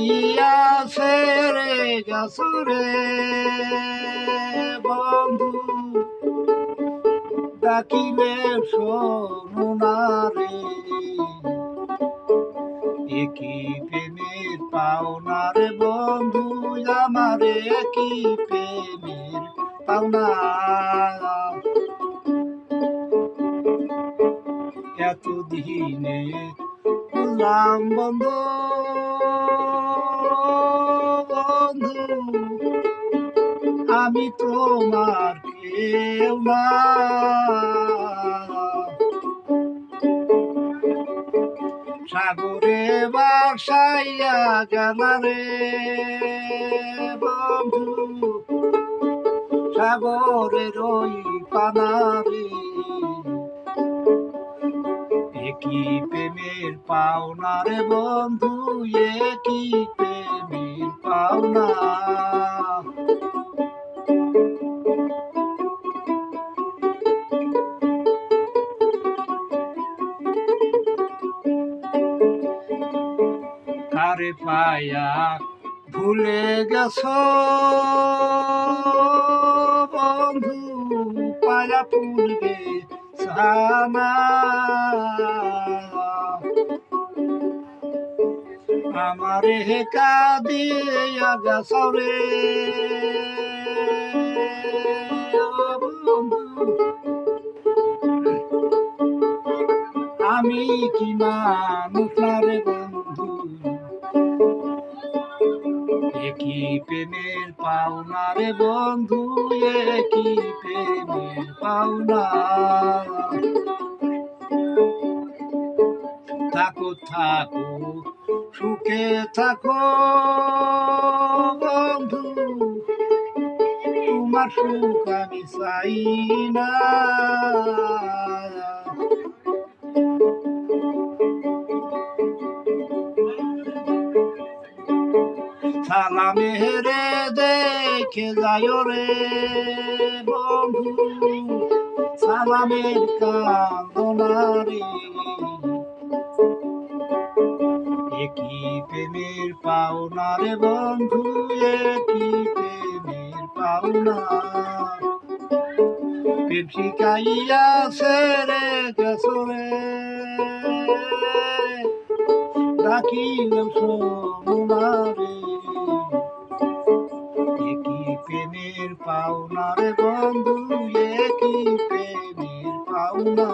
শিকাইয়া ছেড়ে গেছরে বন্ধু ডাকিলে শোনো না রে একই প্রেমের পাওনা রে বন্ধু আমারে একই প্রেমের পাওনা এতদিনে বুঝলাম বন্ধু বন্ধু আমি তোমার কেউ না সাগরে বাসাইয়া গেলারে বন্ধু সাগরের ওই পানারে একই প্রেমের পাওনা রে বন্ধু একই প্রেমের পাওনা কারে পায়া ভুলে গেছ বন্ধু পায়া ভুলবে সানা আমারে কাঁদিয়া গেছ রে বন্ধু আমি কি মানুষ না রে বন্ধু একই প্রেমের পাওনা রে বন্ধু একই প্রেমের পাওনা থাকো থাকো সুখে থাকো বন্ধু তোমার সুখ আমি চাই না সালামের দেখে যায় রে বন্ধু সালামের কান্দনা রে একই প্রেমের পাওনা রে বন্ধু একই প্রেমের পাওনা প্রেম শিকাইয়া ছেড়ে গেছরে ডাকিলেও শোনো না রে একই প্রেমের পাওনা রে বন্ধু একই প্রেমের পাওনা।